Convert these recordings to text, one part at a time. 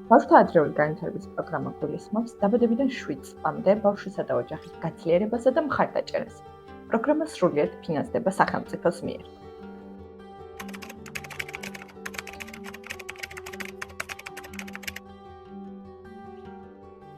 ბავშვთა ადრეული განვითარების პროგრამა გულისხმობს დაბადებიდან 7 წლამდე ბავშვისა და ოჯახის გაძლიერებასა და მხარდაჭერას. პროგრამა სრულიად ფინანსდება სახელმწიფოს მიერ.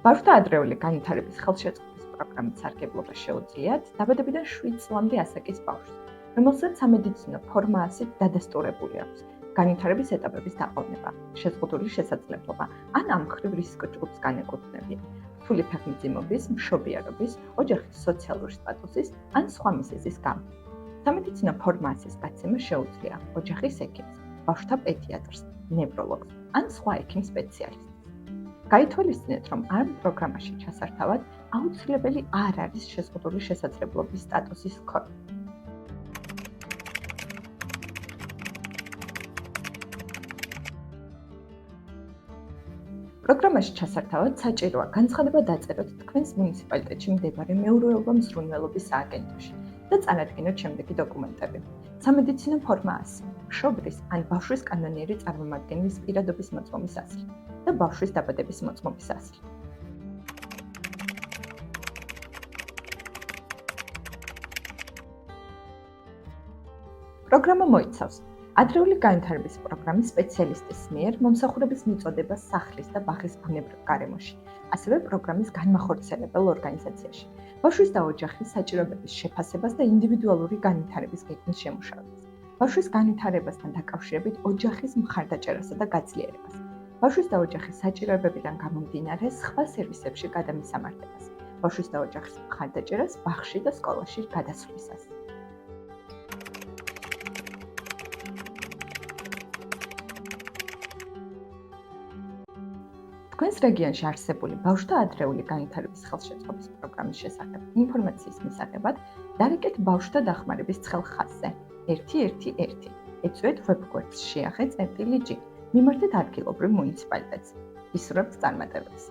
ბავშვთა ადრეული განვითარების ხელშეწყობის პროგრამის სარგებლობა შეუძლიათ დაბადებიდან 7 წლამდე ასაკის ბავშვს, რომელსაც სამედიცინო ფორმაასით დადასტურებული აქვს განვითარების ეტაპების დაყოვნება, შეზღუდული შესაძლებლობა ან ამ მხრივ რისკ ჯგუფს განეკუთვნებიან, რთული ფეხმძიმობის, მშობიარობის, ოჯახის სოციალური სტატუსის ან სხვა მიზეზის გამო. სამედიცინო ფორმაასის გაცემა შეუძლია ოჯახის ექიმს, ბავშვთა პედიატრს, ნევროლოგს ან სხვა ექიმ სპეციალისტს. გაითვალისწინეთ, რომ ამ პროგრამაში ჩასართავად აუცილებელი არ არის შეზღუდული შესაძლებლობის სტატუსის ქონა. პროგრამაში ჩასართავად საჭიროა განცხადება დაწეროთ თქვენს მუნიციპალიტეტში მდებარე მეურვეობა მზრუნველობის სააგენტოში და წარადგინოთ შემდეგი დოკუმენტები: სამედიცინო ფორმაასი, მშობლის ან ბავშვის კანონიერი წარმომადგენლის პირადობის მოწმობის ასლი და ბავშვის დაბადების მოწმობის ასლი. პროგრამა მოიცავს ადრეული განვითარების პროგრამის სპეციალისტის მიერ მომსახურების მიწოდება სახლის და ბაღის ბუნებრივ გარემოში, ასევე პროგრამის განმახორციელებელ ორგანიზაციაში, ბავშვის და ოჯახის საჭიროებების შეფასებას და ინდივიდუალური განვითარების გეგმის შემუშავებას, ბავშვის განვითარებასთან დაკავშირებით ოჯახის მხარდაჭერასა და გაძლიერებას, ბავშვის და ოჯახის საჭიროებებიდან გამომდინარე სხვა სერვისებში გადამისამართებას, ბავშვის და ოჯახის მხარდაჭერას ბაღში და სკოლაში გადასვლისას. თქვენს რეგიონში არსებული ბავშვთა ადრეული განვითარების ხელშეწყობის პროგრამის შესახებ ინფორმაციის მისაღებად დარეკეთ ბავშვთა დახმარების ცხელ ხაზზე 111. ეწვიეთ ვებგვერდს შეახე.g. მიმართეთ ადგილობრივ მუნიციპალიტეტს. ისურვებთ წარმატებებს.